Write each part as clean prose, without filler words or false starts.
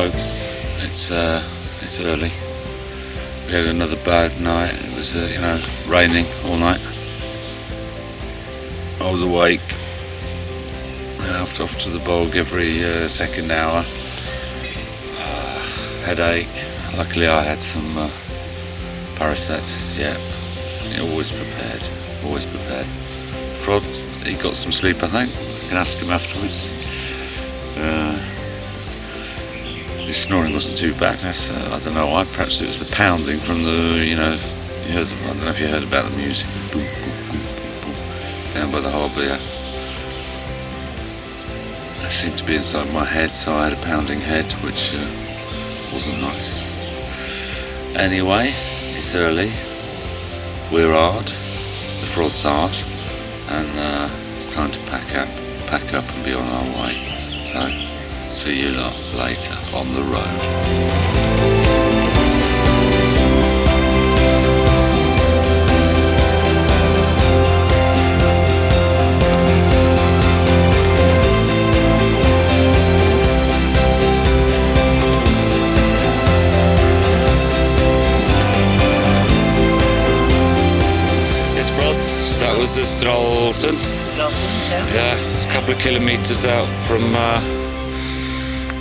folks. It's early. We had another bad night. It was raining all night. I was awake. Off to the bog every second hour. Headache. Luckily I had some Paracet. Yeah, always prepared. Always prepared. Frod, he got some sleep, I think. You can ask him afterwards. His snoring wasn't too bad. I don't know why. Perhaps it was the pounding from the, you heard. I don't know if you heard about the music. Boom, boom, boom, boom, boom, down by the harbour. Yeah. That seemed to be inside my head, so I had a pounding head, which wasn't nice. Anyway, it's early. We're hard. The Frod's hard, and it's time to pack up and be on our way. So, see you lot later on the road. Yes, Frod, so that was the Stralsund. Yeah, it's a couple of kilometres out from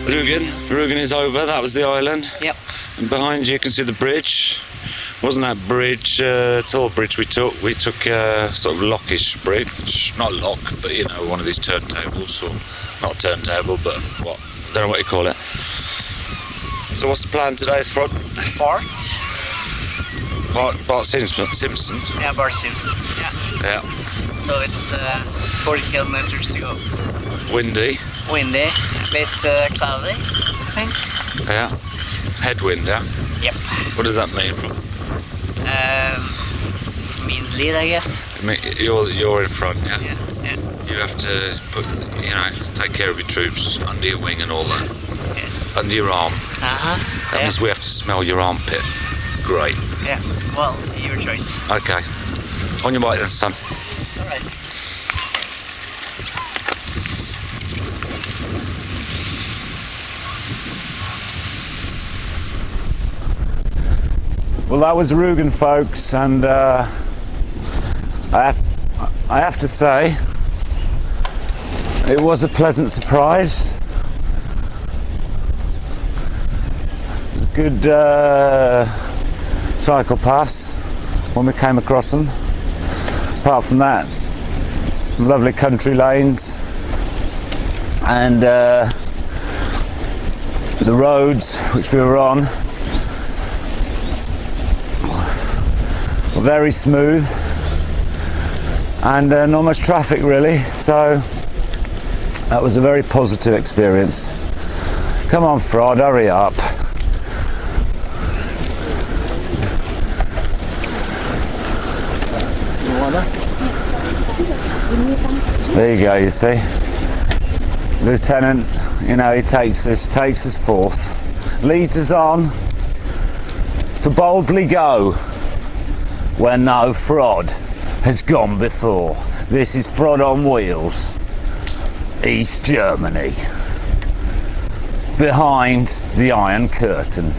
Rügen. Rügen is over, that was the island. Yep. And behind you can see the bridge. Wasn't that bridge, tall bridge we took? We took a sort of lockish bridge. Not lock, but one of these turntables, or not turntable, but what? Don't know what you call it. So what's the plan today, Frod? Barth. Barth Simpson? Yeah, Barth Simpson, yeah. So it's 40 kilometers to go. Windy, a bit cloudy, I think. yeah. Headwind, yeah? Yep. What does that mean? Mean lead, I guess. You're in front, yeah? Yeah. You have to put, take care of your troops under your wing and all that. Yes. Under your arm. That means we have to smell your armpit. Great. Yeah, well, your choice. Okay. On your bike then, son. Alright. Well, that was Rügen, folks, and I have to say it was a pleasant surprise. Good cycle pass when we came across them. Apart from that, lovely country lanes, and the roads which we were on were very smooth, and not much traffic really, so that was a very positive experience. Come on, Frod, hurry up. There you go, you see. Lieutenant, he takes us forth, leads us on to boldly go where no Frod has gone before. This is Frod on Wheels, East Germany, behind the Iron Curtain.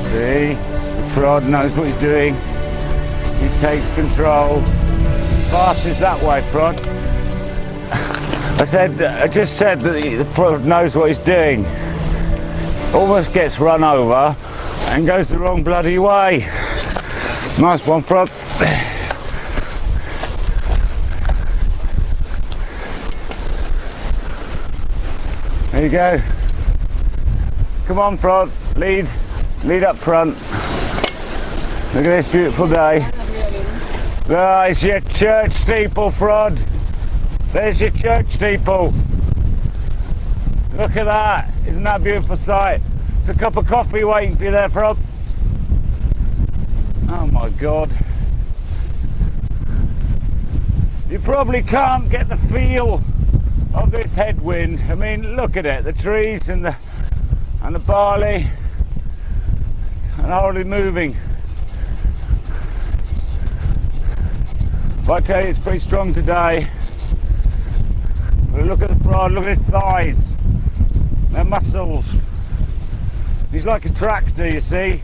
See, the Frod knows what he's doing. He takes control. Barth is that way, Frod. I just said that the Frod knows what he's doing. Almost gets run over and goes the wrong bloody way. Nice one, Frod. There you go. Come on, Frod, lead up front. Look at this beautiful day. There's your church steeple, Frod. There's your church steeple. Look at that, isn't that a beautiful sight? It's a cup of coffee waiting for you there, Frod. Oh my God. You probably can't get the feel of this headwind. I mean, look at it, the trees and the barley and already moving. But I tell you, it's pretty strong today. But look at the Frod, look at his thighs, their muscles. He's like a tractor, you see.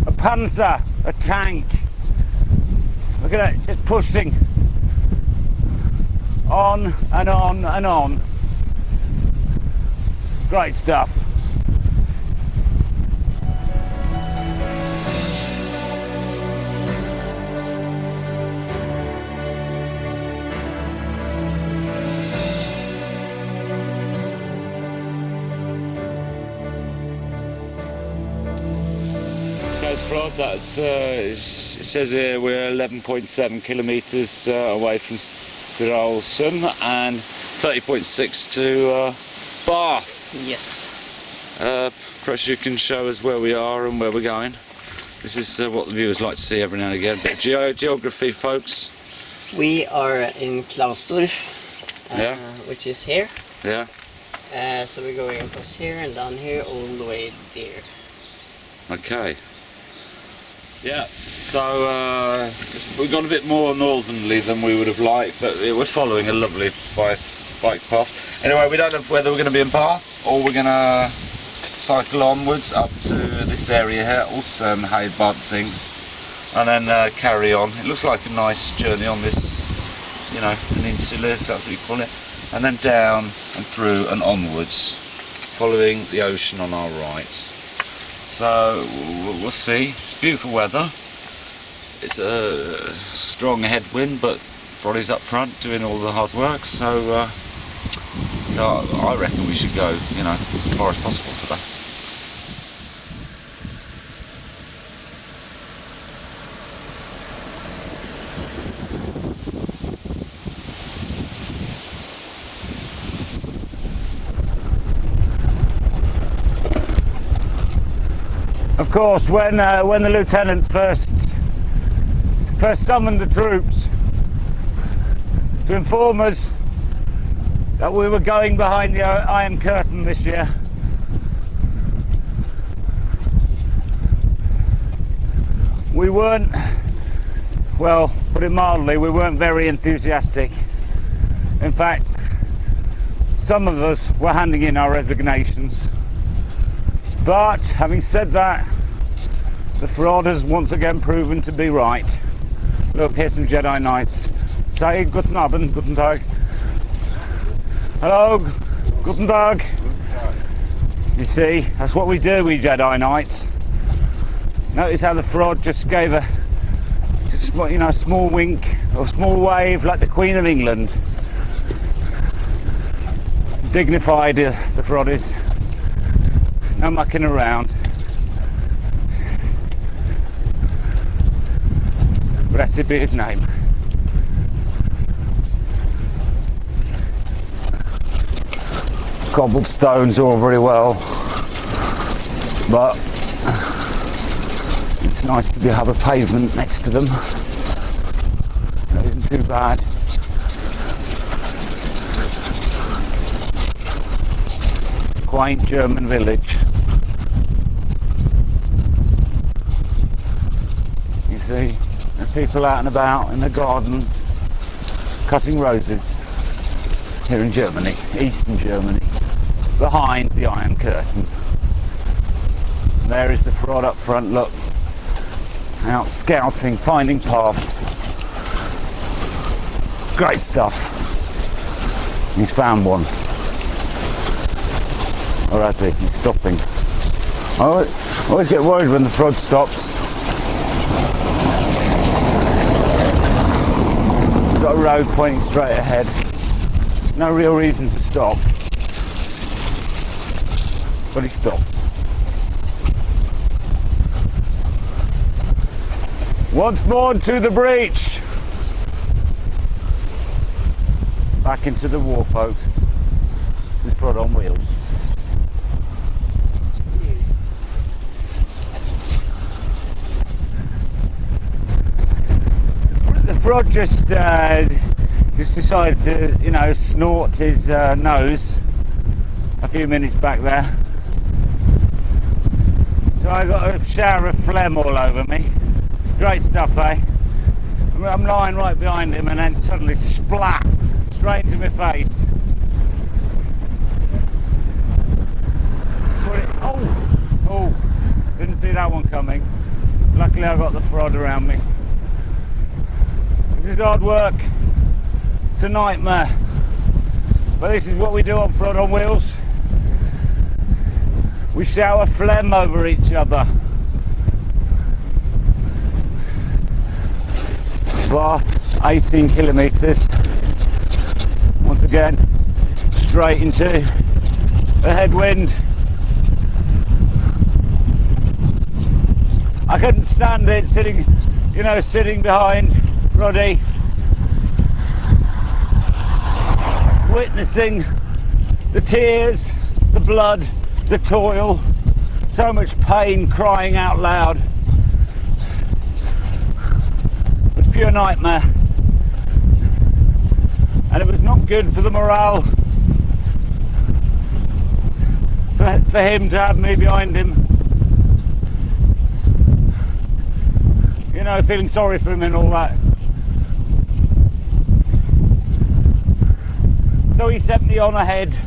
A panzer, a tank. Look at it, just pushing on and on and on. Great stuff. Frod, that's it says here we're 11.7 kilometres away from Stralsund and 30.6 to Barth. Yes. Perhaps you can show us where we are and where we're going. This is what the viewers like to see every now and again. A bit of geography, folks. We are in Klausdorf, yeah. Which is here. Yeah. So we're going across here and down here all the way there. Okay. Yeah, so we've gone a bit more northerly than we would have liked, but we're following a lovely bike path. Anyway, we don't know whether we're going to be in Barth or we're going to cycle onwards up to this area here, also Heidbadzingst, and then carry on. It looks like a nice journey on this, you know, peninsula, if that's what you call it, and then down and through and onwards, following the ocean on our right. So we'll see. It's beautiful weather. It's a strong headwind, but Froddy's up front doing all the hard work. So I reckon we should go, you know, as far as possible today. Of course, when the lieutenant first summoned the troops to inform us that we were going behind the Iron Curtain this year, we weren't, well, put it mildly, we weren't very enthusiastic. In fact, some of us were handing in our resignations. But having said that, the Frod has once again proven to be right. Look, here's some Jedi Knights. Say guten Abend, guten Tag. Hello, guten Tag. You see, that's what we do, we Jedi Knights. Notice how the Frod just gave a small wink or small wave like the Queen of England. Dignified, the Frod is. No mucking around. Blessed be his name. Cobblestones all very well, but it's nice to have a pavement next to them. That isn't too bad. Quaint German village. You see, there's people out and about in the gardens cutting roses here in Germany, Eastern Germany, behind the Iron Curtain. There is the Frod up front, look, out scouting, finding paths. Great stuff. He's found one. Or has he? He's stopping. I always get worried when the Frod stops. We've got a road pointing straight ahead. No real reason to stop. but he stops. Once more to the breach. Back into the war, folks. This is Frod on wheels. The Frod just decided to, you know, snort his nose a few minutes back there. So I got a shower of phlegm all over me. Great stuff, eh? I'm lying right behind him and then suddenly splat straight into my face. Oh, didn't see that one coming. Luckily I got the Frod around me. This is hard work. It's a nightmare. But this is what we do on Frod on Wheels. We shower phlegm over each other. Barth, 18 kilometres. Once again, straight into the headwind. I couldn't stand it sitting behind Froddy, witnessing the tears, the blood, the toil, so much pain, crying out loud. It was pure nightmare. And it was not good for the morale for him to have me behind him. You know, feeling sorry for him and all that. So he sent me on ahead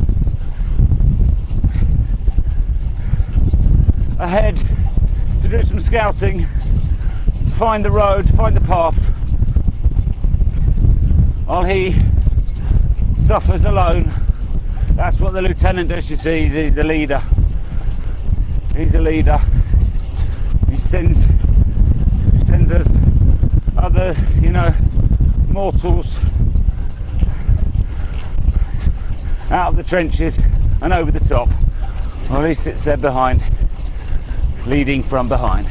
to do some scouting, find the road, find the path, while he suffers alone. That's what the lieutenant does, you see. He's a leader. He's a leader. He sends us other, you know, mortals out of the trenches and over the top, while he sits there behind, leading from behind.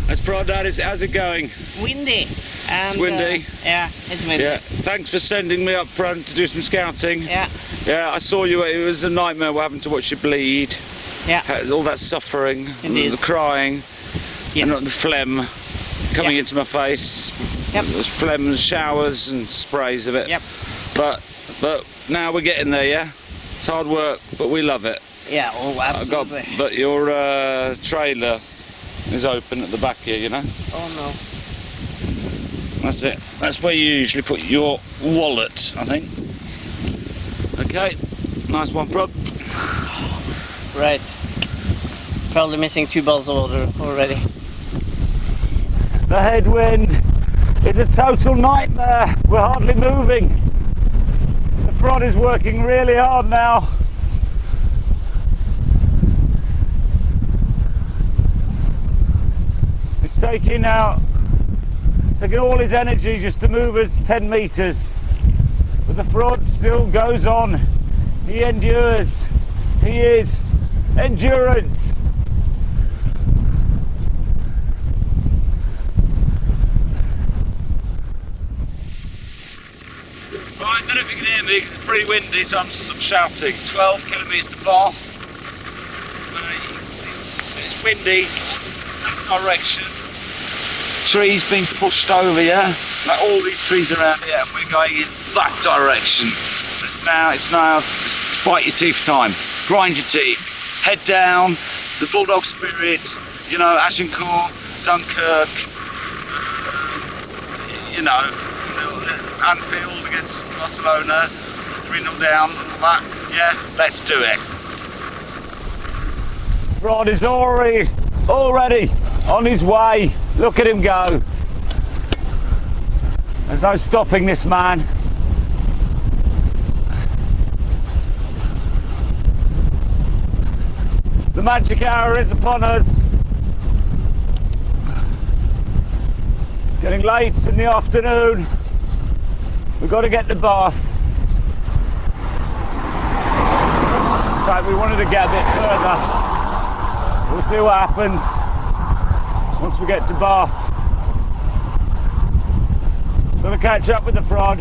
That's Frod, how's it going? Windy. And, it's windy. Yeah, it's windy. Yeah, thanks for sending me up front to do some scouting. Yeah. Yeah, I saw you. It was a nightmare having to watch you bleed. Yeah. All that suffering, Indeed. the crying, Yes. and the phlegm coming into my face. Yep. There's phlegm, showers and sprays of it. Yep. But now we're getting there, yeah? It's hard work, but we love it. Yeah, oh, absolutely. But your trailer is open at the back here, you know? Oh no. That's it. That's where you usually put your wallet, I think. Okay, nice one, Frod. Right. Probably missing 2 bottles of water already. The headwind is a total nightmare. We're hardly moving. The Frod is working really hard now. It's taking all his energy just to move us 10 metres. But the Frod still goes on. He endures. He is endurance. Right, I don't know if you can hear me because it's pretty windy, so I'm shouting. 12 kilometres to Barth. It's windy, direction. Trees being pushed over here, like all these trees around here, and we're going in that direction. It's now bite your teeth time. Grind your teeth. Head down, the Bulldog Spirit, you know, Agincourt, Dunkirk, you know, Anfield against Barcelona, 3-0 down, all that. Yeah, let's do it. Rod is already on his way. Look at him go. There's no stopping this man. The magic hour is upon us. It's getting late in the afternoon. We've got to get to Barth. fact, we wanted to get a bit further. We'll see what happens once we get to Barth. Gonna catch up with the Frod,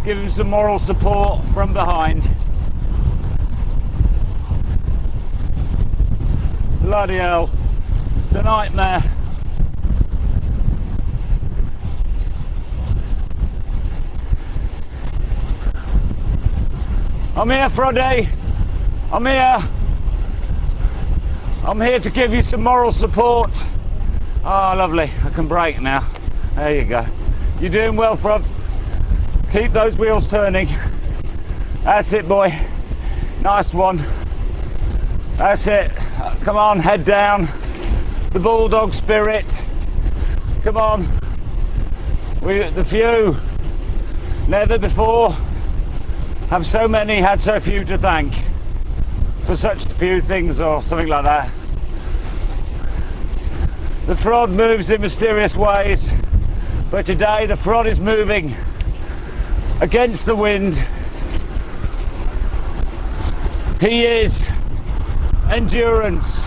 give him some moral support from behind. Bloody hell, it's a nightmare. I'm here, Froddy. I'm here. I'm here to give you some moral support. Oh, lovely. I can brake now. There you go. You're doing well, Frod. Keep those wheels turning. That's it, boy. Nice one. That's it. Come on, head down. The bulldog spirit. Come on. The few. Never before have so many had so few to thank for such few things, or something like that. The Frod moves in mysterious ways, but today the Frod is moving against the wind. He is endurance.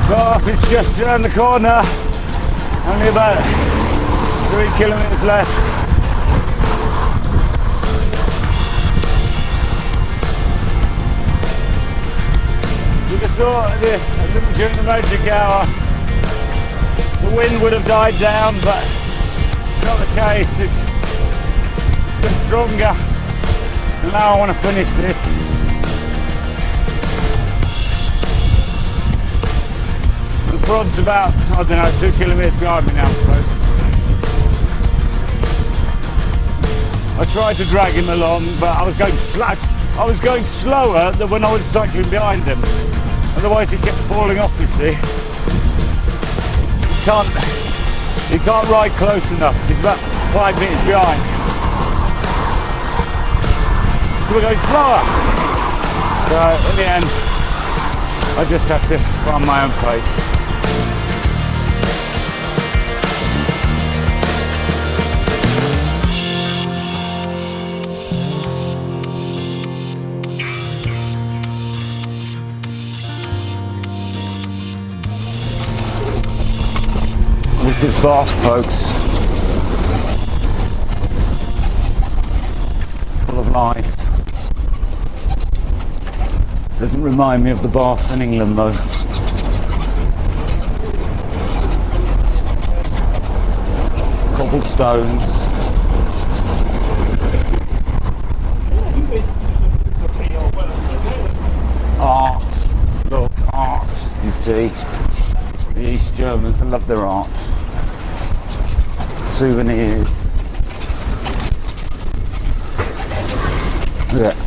Barth is just around the corner, only about 3 kilometres left. You'd have thought during the magic hour the wind would have died down, but it's not the case. It's been stronger, and now I want to finish this. The Frod's about, I don't know, 2 kilometres behind me now, I suppose. I tried to drag him along, but I was going slower than when I was cycling behind him. Otherwise he kept falling off, you see. He can't ride close enough. He's about 5 metres behind. So we're going slower. So in the end, I just have to find my own pace. This is Barth, folks. Full of life. Doesn't remind me of the Barth in England, though. Cobblestones. Art. Look, art. You see. The East Germans, they love their art. Souvenirs. Look at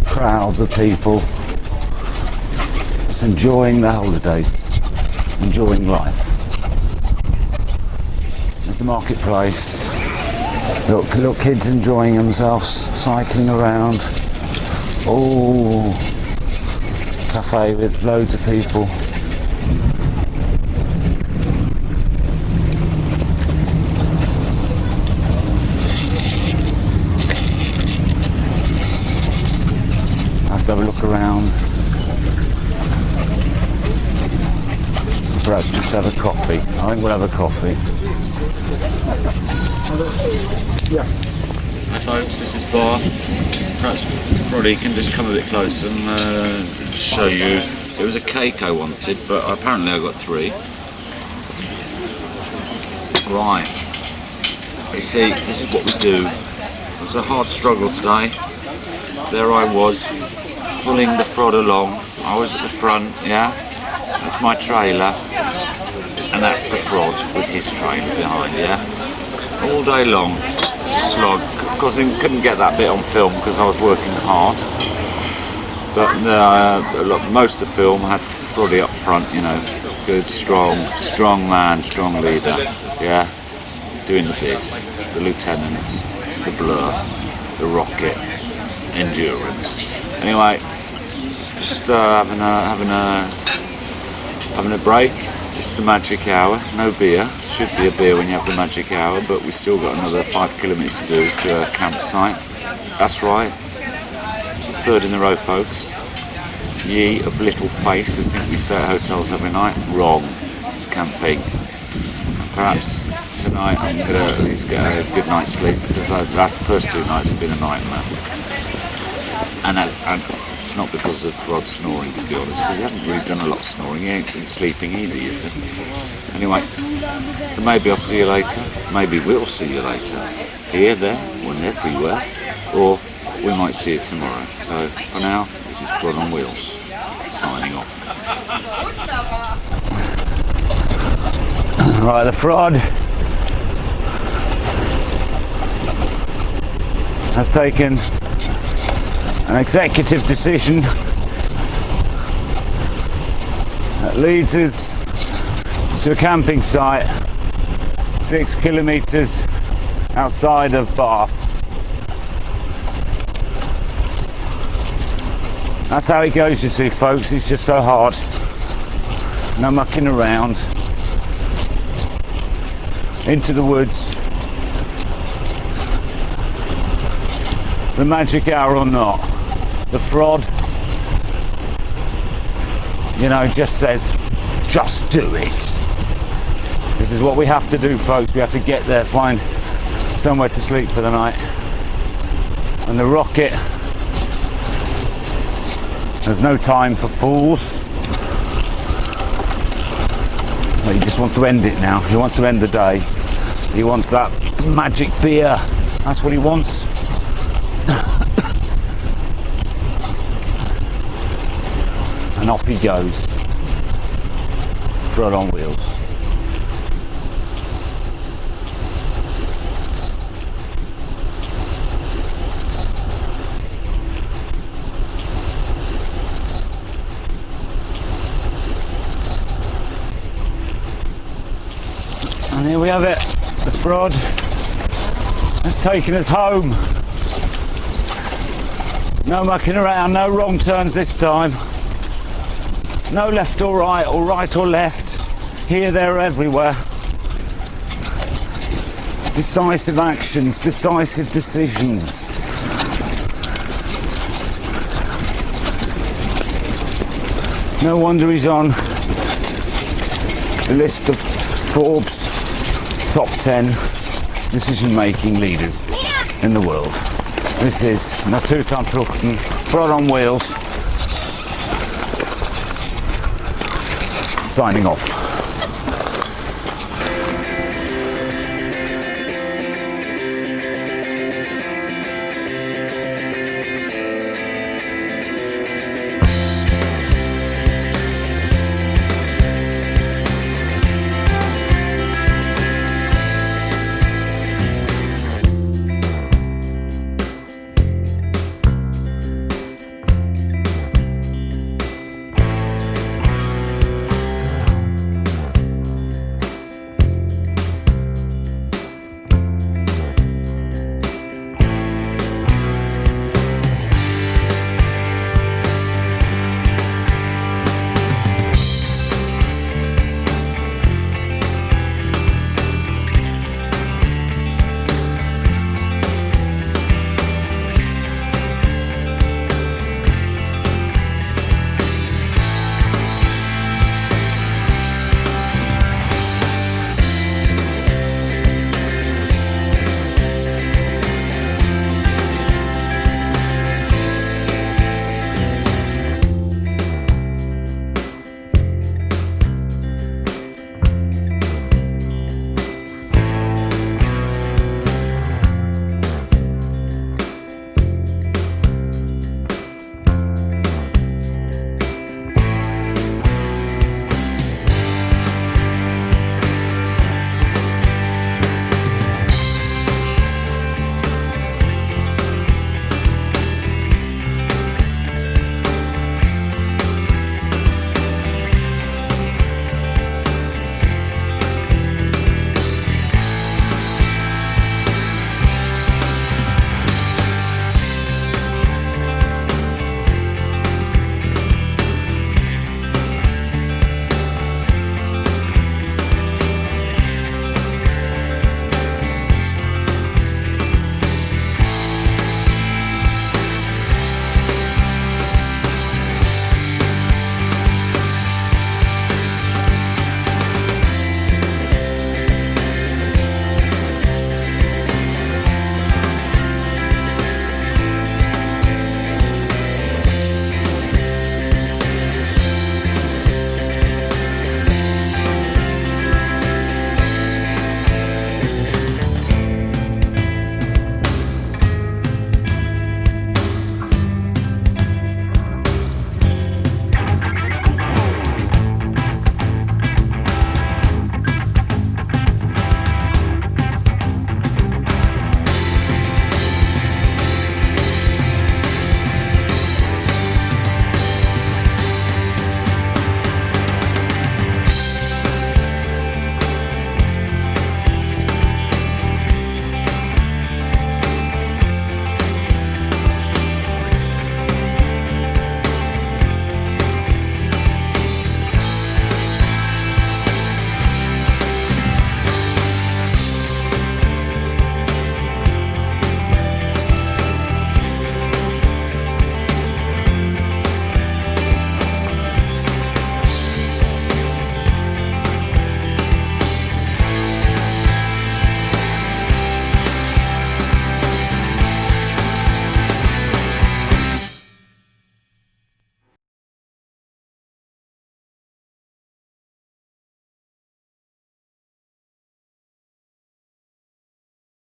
crowds of people just enjoying the holidays, enjoying life. There's the marketplace. Look, kids enjoying themselves, cycling around. Oh, cafe with loads of people. Have a look around. Perhaps just have a coffee. I think we'll have a coffee. Yeah. Hi folks, this is Barth. Perhaps Roddy can just come a bit closer and show you. It was a cake I wanted, but apparently I got 3. Right. You see, this is what we do. It was a hard struggle today. There I was, pulling the Frod along. I was at the front, yeah? That's my trailer. And that's the Frod with his trailer behind, yeah? All day long, slog. Of course I couldn't get that bit on film because I was working hard. But most of the film had Froddy up front, you know, good, strong man, strong leader, yeah, doing the biz, the lieutenant, the blur, the rocket, endurance. Anyway, just having a break. It's the magic hour. No beer. Should be a beer when you have the magic hour, but we've still got another 5 kilometres to do to a campsite. That's right. It's the third in a row, folks. Ye of little faith who think we stay at hotels every night. Wrong. It's camping. Perhaps tonight I'm going to at least get a good night's sleep, because the first 2 nights have been a nightmare. And it's not because of Rod snoring, to be honest, because he hasn't really done a lot of snoring. He ain't been sleeping either, is he? Anyway, maybe I'll see you later. Maybe we'll see you later. Here, there, and everywhere. Or we might see you tomorrow. So, for now, this is Frod on Wheels, signing off. Right, the Frod has taken an executive decision that leads us to a camping site 6 kilometres outside of Barth. That's how it goes, you see, folks. It's just so hard. No mucking around. Into the woods. The magic hour or not. The Frod, you know, just says, just do it. This is what we have to do, folks. We have to get there, find somewhere to sleep for the night. And the rocket, there's no time for fools. He just wants to end it now. He wants to end the day. He wants that magic beer. That's what he wants. And off he goes. Frod on wheels. And here we have it. The Frod has taken us home. No mucking around, no wrong turns this time. No left or right or left. Here, there, everywhere. Decisive actions, decisive decisions. No wonder he's on the list of Forbes top 10 decision-making leaders in the world. This is Pruchten, Frod on Wheels, signing off.